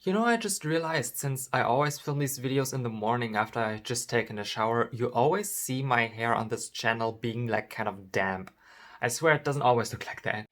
You know, I just realized since I always film these videos in the morning after I just taken a shower, you always see my hair on this channel being like kind of damp. I swear it doesn't always look like that.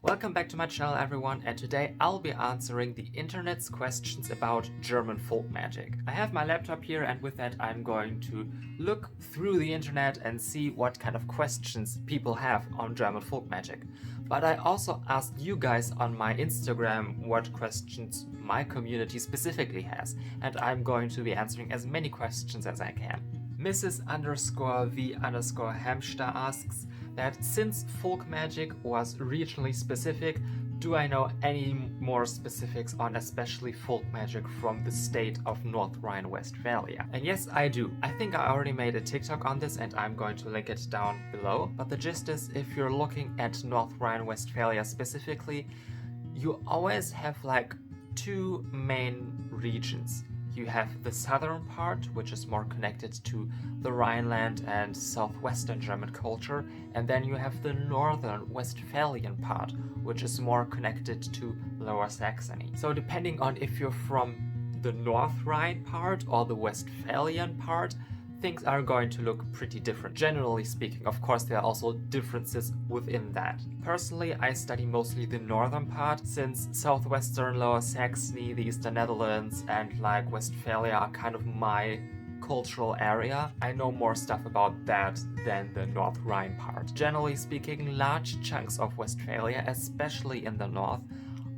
Welcome back to my channel everyone, and today I'll be answering the internet's questions about German folk magic. I have my laptop here, and with that I'm going to look through the internet and see what kind of questions people have on German folk magic. But I also asked you guys on my Instagram what questions my community specifically has, and I'm going to be answering as many questions as I can. Mrs_V_Hamster asks that since folk magic was regionally specific, do I know any more specifics on especially folk magic from the state of North Rhine Westphalia? And yes, I do. I think I already made a TikTok on this and I'm going to link it down below. But the gist is, if you're looking at North Rhine Westphalia specifically, you always have like two main regions. You have the southern part, which is more connected to the Rhineland and southwestern German culture, and then you have the northern Westphalian part, which is more connected to Lower Saxony. So depending on if you're from the North Rhine part or the Westphalian part, things are going to look pretty different. Generally speaking, of course, there are also differences within that. Personally, I study mostly the northern part, since southwestern Lower Saxony, the Eastern Netherlands, and like Westphalia are kind of my cultural area. I know more stuff about that than the North Rhine part. Generally speaking, large chunks of Westphalia, especially in the north,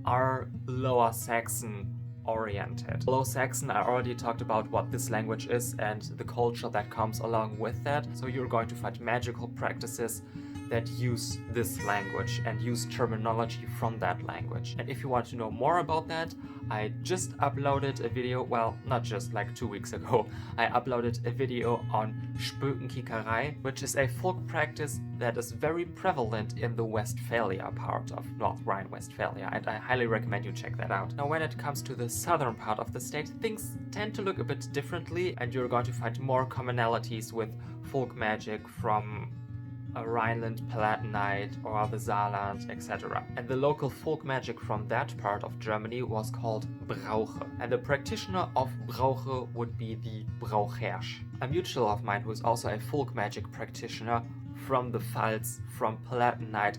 are Lower Saxon oriented. Low Saxon, I already talked about what this language is and the culture that comes along with that. So you're going to find magical practices that use this language and use terminology from that language. And if you want to know more about that, I just uploaded a video, well, not just, like 2 weeks ago, I uploaded a video on 𝔖𝔭𝔬𝔢𝔨𝔨𝔢𝔫𝔨𝔀𝔬𝔢𝔨, which is a folk practice that is very prevalent in the Westphalia part of North Rhine Westphalia, and I highly recommend you check that out. Now, when it comes to the southern part of the state, things tend to look a bit differently, and you're going to find more commonalities with folk magic from a Rhineland Palatinate or the Saarland, etc. And the local folk magic from that part of Germany was called Brauche. And the practitioner of Brauche would be the Brauchers. A mutual of mine who is also a folk magic practitioner from the Pfalz, from Palatinate,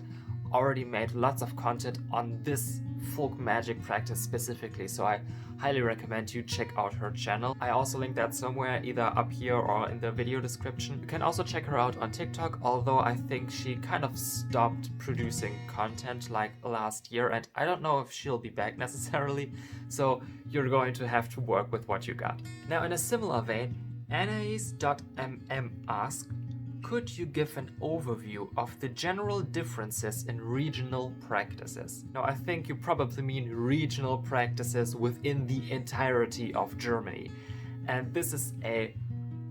already made lots of content on this folk magic practice specifically, so I highly recommend you check out her channel. I also link that somewhere, either up here or in the video description. You can also check her out on TikTok, although I think she kind of stopped producing content like last year, and I don't know if she'll be back necessarily, so you're going to have to work with what you got. Now, in a similar vein, Anais.mm asks, could you give an overview of the general differences in regional practices? Now, I think you probably mean regional practices within the entirety of Germany. And this is a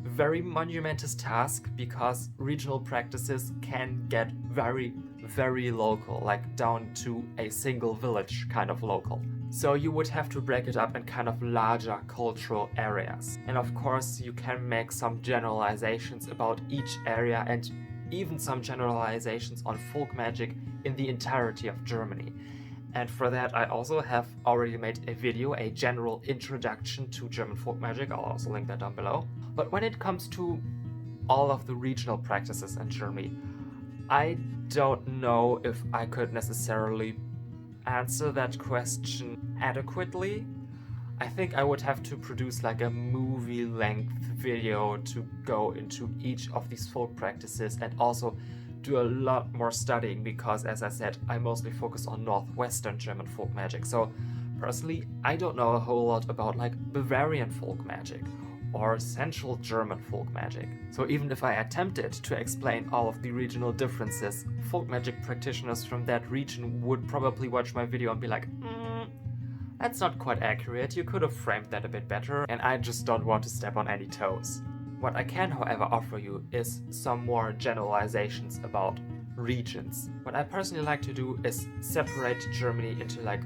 very monumentous task because regional practices can get very, very local, like down to a single village kind of local. So you would have to break it up in kind of larger cultural areas. And of course, you can make some generalizations about each area and even some generalizations on folk magic in the entirety of Germany. And for that, I also have already made a video, a general introduction to German folk magic. I'll also link that down below. But when it comes to all of the regional practices in Germany, I don't know if I could necessarily answer that question adequately. I think I would have to produce like a movie-length video to go into each of these folk practices and also do a lot more studying because, as I said, I mostly focus on northwestern German folk magic. So personally, I don't know a whole lot about like Bavarian folk magic or Central German folk magic. So even if I attempted to explain all of the regional differences, folk magic practitioners from that region would probably watch my video and be like, that's not quite accurate, you could have framed that a bit better, and I just don't want to step on any toes. What I can, however, offer you is some more generalizations about regions. What I personally like to do is separate Germany into like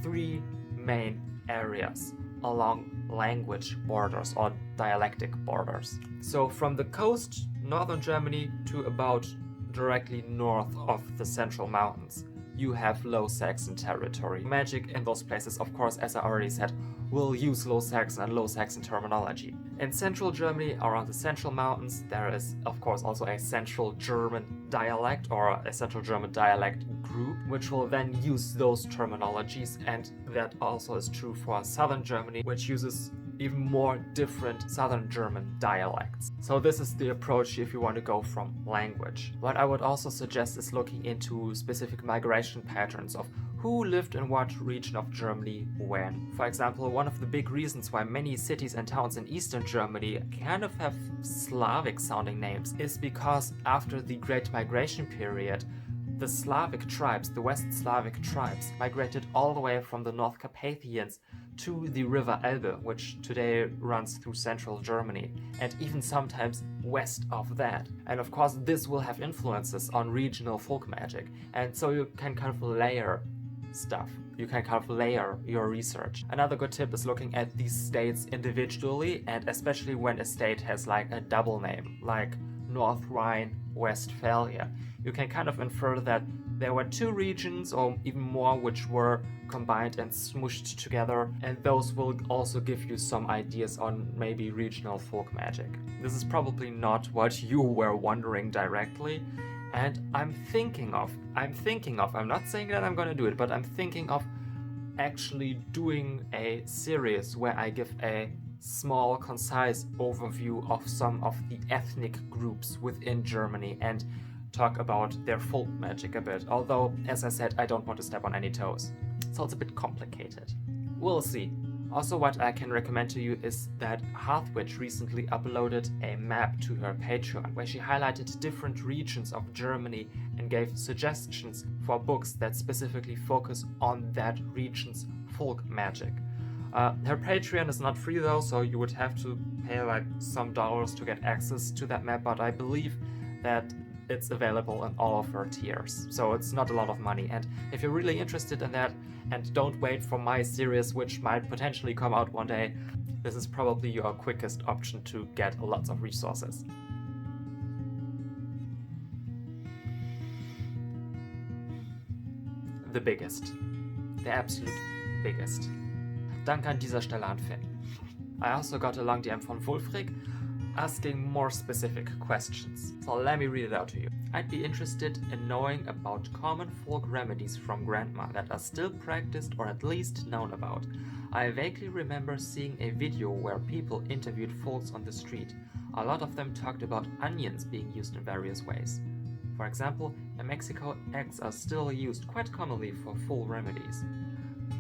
3 main areas along language borders or dialectic borders. So from the coast, northern Germany, to about directly north of the Central Mountains, you have Low Saxon territory. Magic in those places, of course, as I already said, will use Low Saxon and Low Saxon terminology. In central Germany, around the Central Mountains, there is, of course, also a Central German dialect or a Central German dialect group, which will then use those terminologies, and that also is true for Southern Germany, which uses even more different Southern German dialects. So this is the approach if you want to go from language. What I would also suggest is looking into specific migration patterns of who lived in what region of Germany when. For example, one of the big reasons why many cities and towns in Eastern Germany kind of have Slavic sounding names is because after the Great Migration period, the Slavic tribes, the West Slavic tribes, migrated all the way from the North Carpathians to the river Elbe, which today runs through central Germany, and even sometimes west of that. And of course, this will have influences on regional folk magic, and so you can kind of layer stuff. You can kind of layer your research. Another good tip is looking at these states individually, and especially when a state has like a double name, like North Rhine Westphalia. You can kind of infer that there were two regions or even more which were combined and smooshed together, and those will also give you some ideas on maybe regional folk magic. This is probably not what you were wondering directly, and I'm not saying that I'm gonna do it, but I'm thinking of actually doing a series where I give a small, concise overview of some of the ethnic groups within Germany and talk about their folk magic a bit, although, as I said, I don't want to step on any toes. So it's a bit complicated. We'll see. Also, what I can recommend to you is that Hearthwitch recently uploaded a map to her Patreon, where she highlighted different regions of Germany and gave suggestions for books that specifically focus on that region's folk magic. Her Patreon is not free though, so you would have to pay like some dollars to get access to that map, but I believe that it's available in all of her tiers, so it's not a lot of money. And if you're really interested in that and don't wait for my series, which might potentially come out one day, this is probably your quickest option to get lots of resources. The biggest. The absolute biggest. Danke an dieser Stelle an Finn. I also got a long DM from Wulfric asking more specific questions. So let me read it out to you. I'd be interested in knowing about common folk remedies from grandma that are still practiced or at least known about. I vaguely remember seeing a video where people interviewed folks on the street. A lot of them talked about onions being used in various ways. For example, in Mexico, eggs are still used quite commonly for full remedies.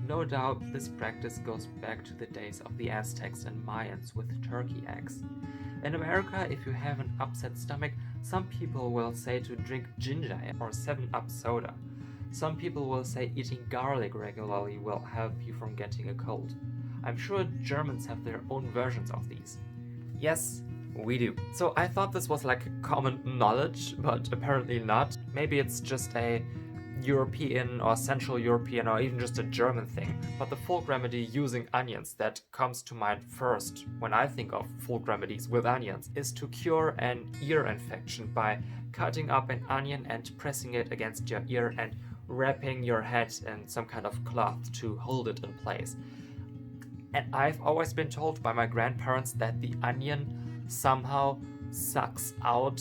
No doubt this practice goes back to the days of the Aztecs and Mayans with turkey eggs. In America, if you have an upset stomach, some people will say to drink ginger ale or 7-Up soda. Some people will say eating garlic regularly will help you from getting a cold. I'm sure Germans have their own versions of these. Yes, we do. So I thought this was like common knowledge, but apparently not. Maybe it's just a European or Central European or even just a German thing. But the folk remedy using onions that comes to mind first when I think of folk remedies with onions is to cure an ear infection by cutting up an onion and pressing it against your ear and wrapping your head in some kind of cloth to hold it in place. And I've always been told by my grandparents that the onion somehow sucks out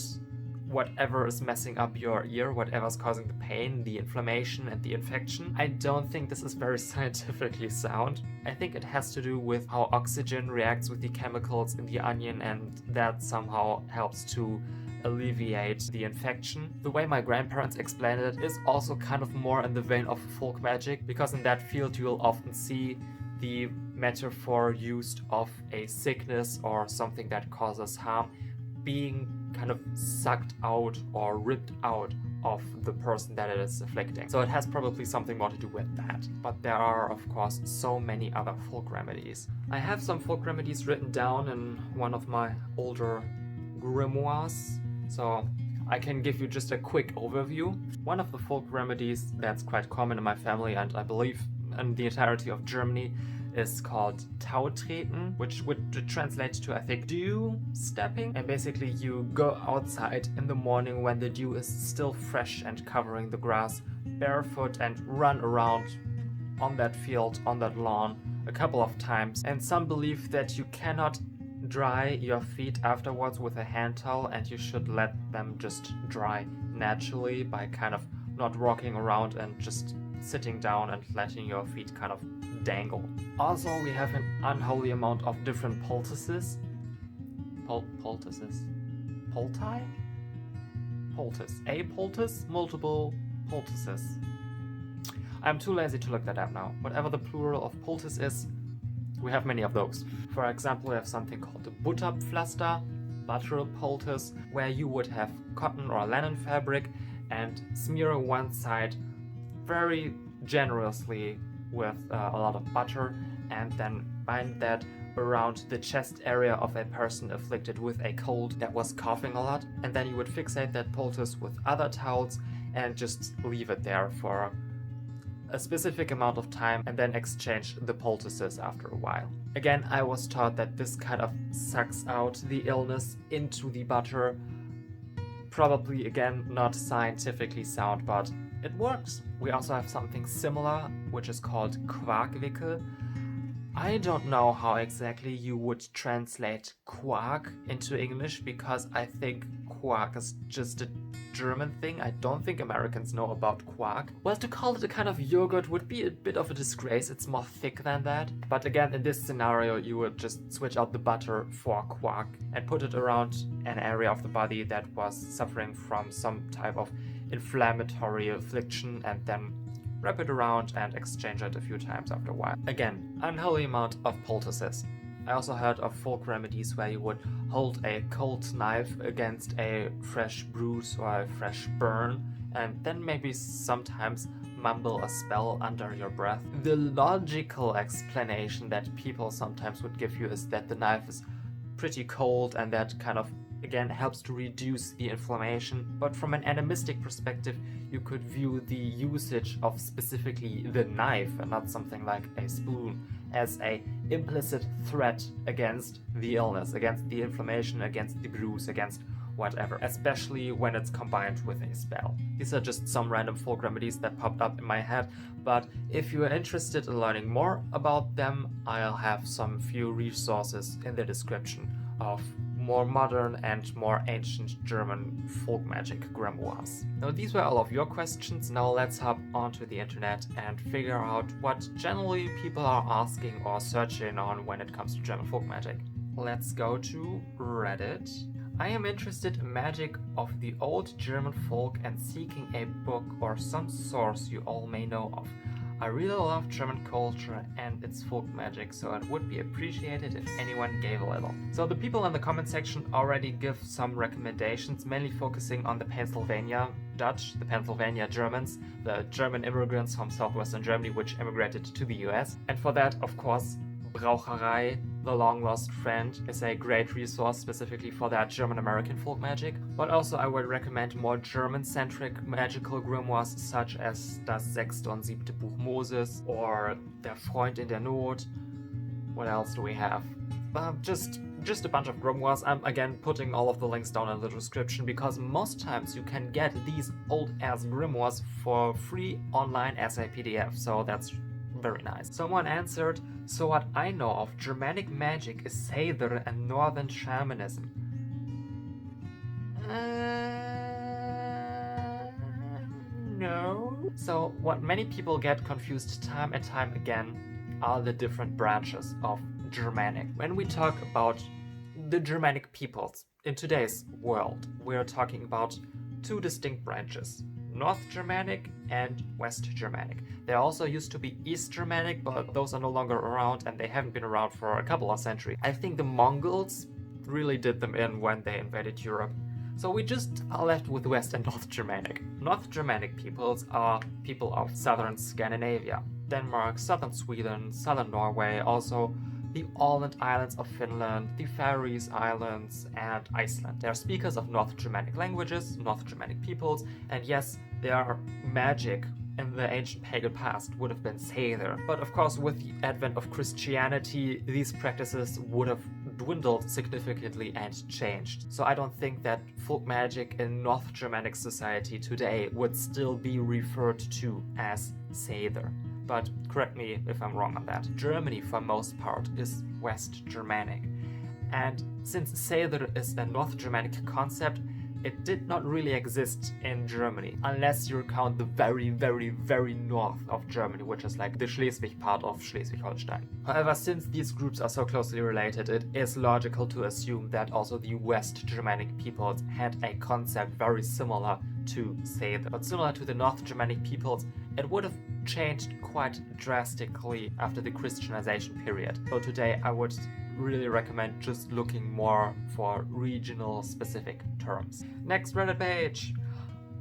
whatever is messing up your ear, whatever's causing the pain, the inflammation, and the infection. I don't think this is very scientifically sound. I think it has to do with how oxygen reacts with the chemicals in the onion, and that somehow helps to alleviate the infection. The way my grandparents explained it is also kind of more in the vein of folk magic, because in that field you'll often see the metaphor used of a sickness or something that causes harm being kind of sucked out or ripped out of the person that it is afflicting. So it has probably something more to do with that. But there are, of course, so many other folk remedies. I have some folk remedies written down in one of my older grimoires, so I can give you just a quick overview. One of the folk remedies that's quite common in my family, and I believe in the entirety of Germany, is called Tautreten, which would translate to, I think, dew stepping. And basically you go outside in the morning when the dew is still fresh and covering the grass, barefoot, and run around on that field, on that lawn a couple of times. And some believe that you cannot dry your feet afterwards with a hand towel, and you should let them just dry naturally by kind of not rocking around and just sitting down and letting your feet kind of dangle. Also, we have an unholy amount of different poultices. Poultices? Poulti? Poultice. A poultice? Multiple poultices. I'm too lazy to look that up now. Whatever the plural of poultice is, we have many of those. For example, we have something called the Butterpflaster, butter poultice, where you would have cotton or linen fabric and smear one side very generously with a lot of butter, and then bind that around the chest area of a person afflicted with a cold that was coughing a lot, and then you would fixate that poultice with other towels and just leave it there for a specific amount of time and then exchange the poultices after a while. Again, I was taught that this kind of sucks out the illness into the butter. Probably, again, not scientifically sound, but it works. We also have something similar, which is called Quarkwickel. I don't know how exactly you would translate quark into English, because I think quark is just a German thing. I don't think Americans know about quark. Well, to call it a kind of yogurt would be a bit of a disgrace. It's more thick than that. But again, in this scenario, you would just switch out the butter for quark and put it around an area of the body that was suffering from some type of inflammatory affliction, and then wrap it around and exchange it a few times after a while. Again, unholy amount of poultices. I also heard of folk remedies where you would hold a cold knife against a fresh bruise or a fresh burn, and then maybe sometimes mumble a spell under your breath. The logical explanation that people sometimes would give you is that the knife is pretty cold, and that kind of, again, helps to reduce the inflammation. But from an animistic perspective, you could view the usage of specifically the knife, and not something like a spoon, as a implicit threat against the illness, against the inflammation, against the bruise, against whatever, especially when it's combined with a spell. These are just some random folk remedies that popped up in my head, but if you are interested in learning more about them, I'll have some few resources in the description of more modern and more ancient German folk magic grimoires. Now, these were all of your questions. Now let's hop onto the internet and figure out what generally people are asking or searching on when it comes to German folk magic. Let's go to Reddit. I am interested in magic of the old German folk and seeking a book or some source you all may know of. I really love German culture and its folk magic, so it would be appreciated if anyone gave a little. So the people in the comment section already give some recommendations, mainly focusing on the Pennsylvania Dutch, the Pennsylvania Germans, the German immigrants from southwestern Germany which immigrated to the US. And for that, of course, Braucherei, the long lost friend, is a great resource specifically for that German-American folk magic. But also I would recommend more German-centric magical grimoires such as das 6. und 7. Buch Moses or Der Freund in der Not. What else do we have? Just a bunch of grimoires. I'm again putting all of the links down in the description, because most times you can get these old-ass grimoires for free online as a PDF, so that's very nice. Someone answered, so what I know of Germanic magic is Seidr and Northern shamanism. No. So what many people get confused time and time again are the different branches of Germanic. When we talk about the Germanic peoples in today's world, we're talking about two distinct branches: North Germanic and West Germanic. There also used to be East Germanic, but those are no longer around, and they haven't been around for a couple of centuries. I think the Mongols really did them in when they invaded Europe. So we just are left with West and North Germanic. North Germanic peoples are people of southern Scandinavia, Denmark, southern Sweden, southern Norway, also the Åland Islands of Finland, the Faroese Islands, and Iceland. They are speakers of North Germanic languages, North Germanic peoples, and yes, their magic in the ancient pagan past would have been 𝔖𝔨𝔢𝔫𝔨𝔨. But of course, with the advent of Christianity, these practices would have dwindled significantly and changed. So I don't think that folk magic in North Germanic society today would still be referred to as 𝔖𝔨𝔢𝔫𝔨. But correct me if I'm wrong on that. Germany, for most part, is West Germanic. And since 𝔖𝔨𝔢𝔫 is a North Germanic concept, it did not really exist in Germany, unless you count the very, very, very north of Germany, which is like the Schleswig part of Schleswig-Holstein. However, since these groups are so closely related, it is logical to assume that also the West Germanic peoples had a concept very similar to 𝔖𝔨𝔢𝔫. But similar to the North Germanic peoples, it would have changed quite drastically after the Christianization period. So today I would really recommend just looking more for regional specific terms. Next Reddit page.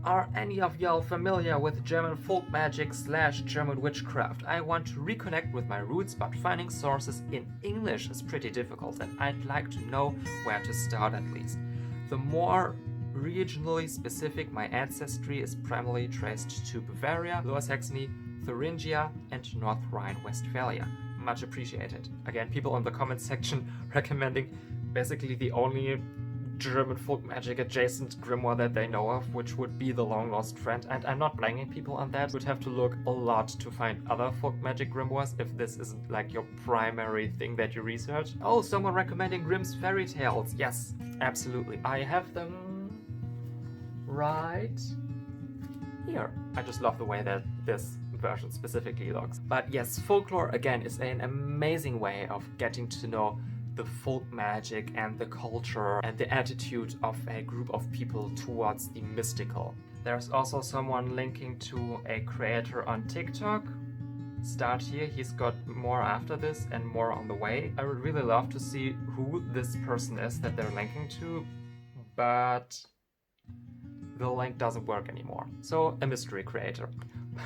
Are any of y'all familiar with German folk magic / German witchcraft? I want to reconnect with my roots, but finding sources in English is pretty difficult, and I'd like to know where to start at least. The more regionally specific my ancestry is primarily traced to Bavaria, Lower Saxony, Thuringia, and North Rhine Westphalia. Much appreciated. Again, people in the comments section recommending basically the only German folk magic adjacent grimoire that they know of, which would be the Long Lost Friend, and I'm not blaming people on that. You would have to look a lot to find other folk magic grimoires if this isn't like your primary thing that you research. Oh, someone recommending Grimm's fairy tales. Yes, absolutely. I have them right here. I just love the way that this version specifically looks. But yes, folklore again is an amazing way of getting to know the folk magic and the culture and the attitude of a group of people towards the mystical. There's also someone linking to a creator on TikTok. Start here, he's got more after this and more on the way. I would really love to see who this person is that they're linking to, but the link doesn't work anymore. So a mystery creator.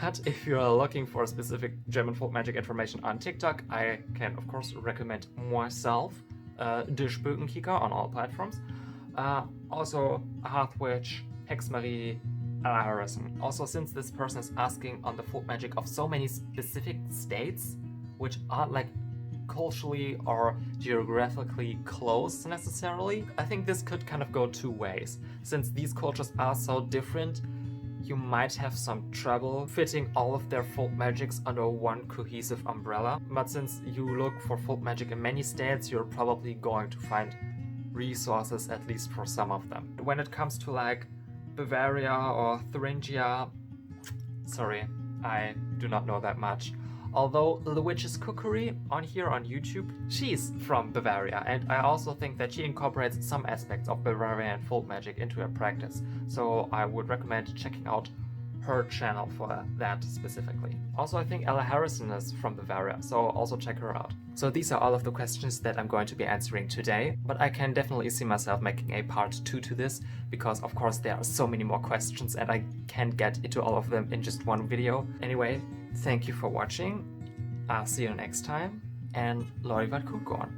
But if you are looking for specific German folk magic information on TikTok, I can of course recommend myself, 𝔇𝔢 𝔖𝔭𝔬𝔢𝔨 on all platforms. Also Hearthwitch, Hexmarie, Harrison. Also, since this person is asking on the folk magic of so many specific states, which aren't like culturally or geographically close necessarily, I think this could kind of go two ways. Since these cultures are so different, you might have some trouble fitting all of their folk magics under one cohesive umbrella. But since you look for folk magic in many states, you're probably going to find resources at least for some of them. When it comes to like Bavaria or Thuringia, sorry, I do not know that much. Although The Witch's Cookery on here on YouTube, she's from Bavaria, and I also think that she incorporates some aspects of Bavarian folk magic into her practice, so I would recommend checking out her channel for that specifically. Also, I think Ella Harrison is from Bavaria, so also check her out. So these are all of the questions that I'm going to be answering today, but I can definitely see myself making a part 2 to this, because of course there are so many more questions and I can't get into all of them in just one video. Anyway, thank you for watching, I'll see you next time, and Lori vad kukon.